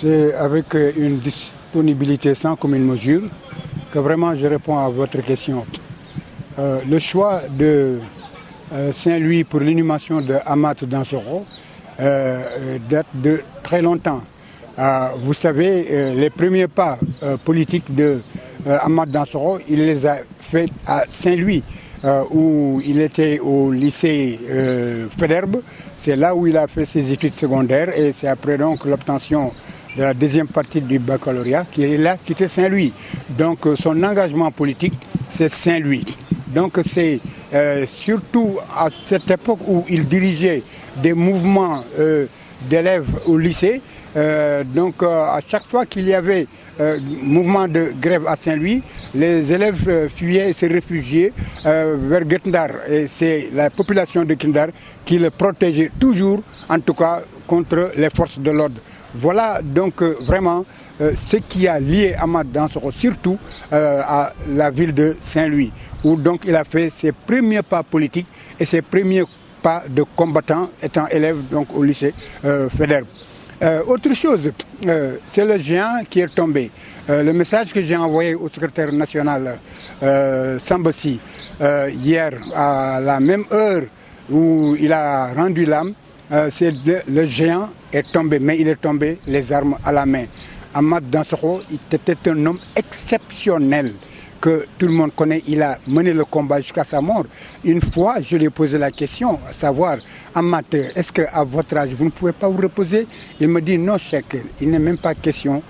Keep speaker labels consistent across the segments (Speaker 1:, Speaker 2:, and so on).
Speaker 1: C'est avec une disponibilité sans commune mesure que vraiment je réponds à votre question. Le choix de Saint-Louis pour l'inhumation de Amath Dansokho date de très longtemps. Vous savez, les premiers pas politiques de Amath Dansokho, il les a faits à Saint-Louis, où il était au lycée Faidherbe. C'est là où il a fait ses études secondaires et c'est après donc l'obtention de la deuxième partie du baccalauréat qu'il a quitté Saint-Louis. Donc son engagement politique, c'est Saint-Louis. Donc c'est surtout à cette époque où il dirigeait des mouvements d'élèves au lycée. Donc à chaque fois qu'il y avait mouvement de grève à Saint-Louis, les élèves fuyaient et se réfugiaient vers Guet-Ndar. Et c'est la population de Guet-Ndar qui le protégeait toujours, en tout cas contre les forces de l'ordre. Voilà donc vraiment ce qui a lié Amath Dansokho surtout à la ville de Saint-Louis, où donc il a fait ses premiers pas politiques et ses premiers pas de combattant étant élève donc au lycée Faidherbe. Autre chose, c'est le géant qui est tombé. Le message que j'ai envoyé au secrétaire national Sambassi hier à la même heure où il a rendu l'âme, c'est le géant est tombé, mais il est tombé les armes à la main. Amath Dansokho était un homme exceptionnel que tout le monde connaît. Il a mené le combat jusqu'à sa mort. Une fois, je lui ai posé la question, à savoir, Amath, est-ce qu'à votre âge, vous ne pouvez pas vous reposer? Il me dit, non, Cheikh, il n'est même pas question.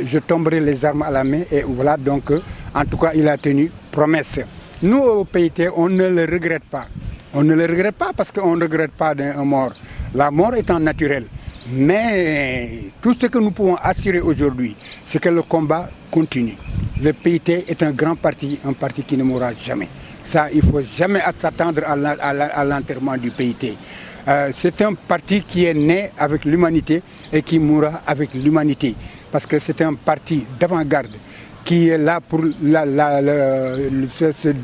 Speaker 1: Je tomberai les armes à la main. Et voilà, donc, en tout cas, il a tenu promesse. Nous, au PIT, on ne le regrette pas. On ne le regrette pas parce qu'on ne regrette pas un mort. La mort étant naturelle. Mais tout ce que nous pouvons assurer aujourd'hui, c'est que le combat continue. Le PIT est un grand parti, un parti qui ne mourra jamais. Ça, il ne faut jamais s'attendre à l'enterrement du PIT. C'est un parti qui est né avec l'humanité et qui mourra avec l'humanité. Parce que c'est un parti d'avant-garde qui est là pour du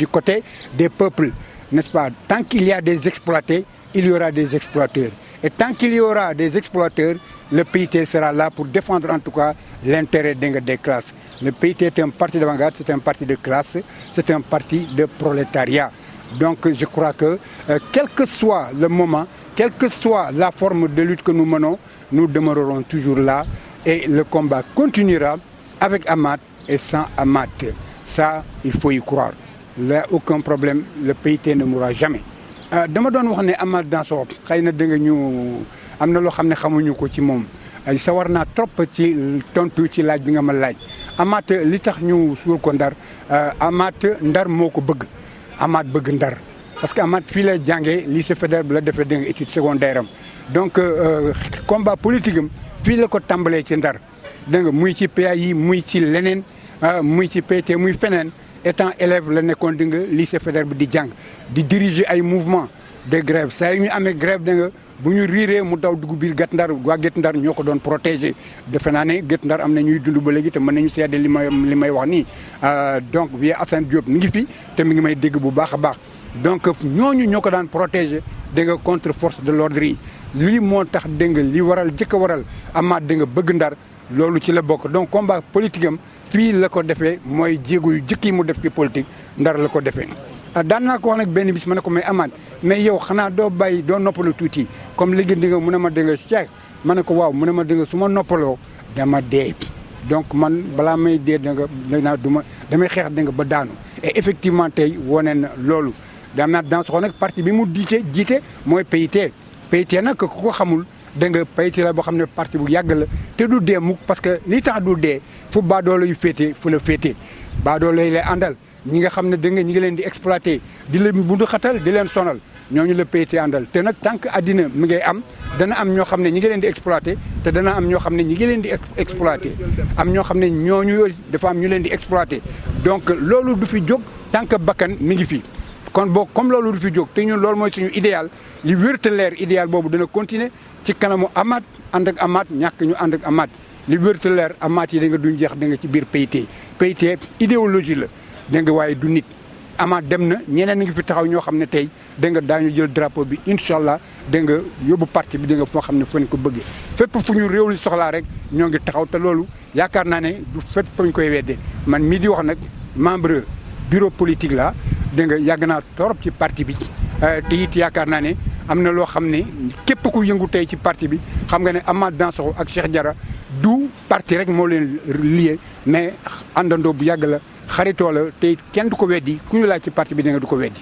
Speaker 1: côté des peuples, n'est-ce pas? Tant qu'il y a des exploités, il y aura des exploiteurs. Et tant qu'il y aura des exploiteurs, le PIT sera là pour défendre en tout cas l'intérêt des classes. Le PIT est un parti d'avant-garde, c'est un parti de classe, c'est un parti de prolétariat. Donc je crois que quel que soit le moment, quelle que soit la forme de lutte que nous menons, nous demeurerons toujours là et le combat continuera avec Amath et sans Amath. Ça, il faut y croire. Il n'y a aucun problème, le PIT ne mourra jamais. dama doon wax ne Amath Dansokho xëy na dégg nga ñu am na loo xam ne xamuñu ko ci moom ay sawar naa trop ci tontu ci laaj bi nga ma laaj. Amath li tax ñu suul ko Ndar Amath Ndar moo ko bëgg Amath bëgg Ndar parce que Amath fii la jàngee lycée Faidherbe la defee dégg nga étude secondaire am donc combat politique am fii la ko tàmbalee ci Ndar dégg nga muy ci PAI muy ci leneen muy ci PT muy feneen. Étant élève la nekkoon di nga lycée Faidherbe di jàng di diriger ay mouvement de grève saa yu ñu amee grève da nga bu ñu riiree mu daw dugg biir Guet-Ndar waa Guet-Ndar ñoo ko doon protéger defe naa ne Guet-Ndar am na ñuy dund ba léegi te mën nañu seede li may wax nii donc vieux Assane Diop mi ngi fi te mi ngi may dégg bu baax a baax donc ñooñu ñoo ko daan protéger dégg nga contre force de l'ordre yi lii moo tax dégg nga li waral jëkk a waral Amath dégg nga bëgg Ndar loolu ci la bokk donc combat politique am fii la ko defee mooy jéego yu jëkk yi mu def ci politique Ndar la ko defee daan naa ko wax nag benn bis ma ne ko mais Amath mais yow xanaa doo bàyyi doo noppalu tuuti comme léegi di nga mu ne ma dégg nga Cheikh ma ne ko waaw mu ne ma dégg nga su ma noppaloo dama dee donc man balaa may dee da nga damay xeex da nga ba daanu et effectivement tey wane na loolu Amath Dansokho nag parti bi mu jiite mooy PIT nag ku ko xamul da nga PIT la boo xam ne parti bu yàgg la te du dee mukk parce que li tax du dee fu baadoolo yu féete fu la féete baadoolo yi lay àndal ñi nga xam ne da nga ñi ngi leen di exploité di leen bundu xatal di leen sonal ñooñu la PIT àndal te nag tant que àddina mi ngay am dana am ñoo xam ne ñi ngi leen di exploité te dana am ñoo xam ne ñi ngi leen di exploité am ñoo xam ne ñooñu dafa am ñu leen di exploité donc loolu du fi jóg tant que bakkan mi ngi fi kon boo comme loolu du fi jóg te ñun loolu mooy suñu idéal li wérte leer idéal boobu dana continuer ci kanamu Amath ànd ak Amath ñàkk ñu ànd ak Amath li wérte leer Amath yi da nga duñ jeex da nga ci biir PIT idéologie la da nga waaye du nit Amath dem na ñeneen a ngi fi taxaw ñoo xam ne tey dégg nga daañu jël drapeau bi incha allah dégg nga yóbbu parti bi dégg nga foo xam ne fa ñu ko bëggee fépp fu ñu réew li soxlaa rek ñoo ngi taxaw te loolu yaakaar naa ne du fépp fa ñu koy weddee man mii di wax nag membre bureau politique la dégg nga yàgg naa torop ci parti bi te it yaakaar naa ne am na loo xam ne képp ku yëngu tey ci parti bi xam nga ne Amath Dansokho ak Cheikh Diarra du parti rek moo leen lié mais àndandoo bu yàgg la xaritoo la te it kenn du ko weddi ku ñu laaj ci parti bi da nga du ko weddi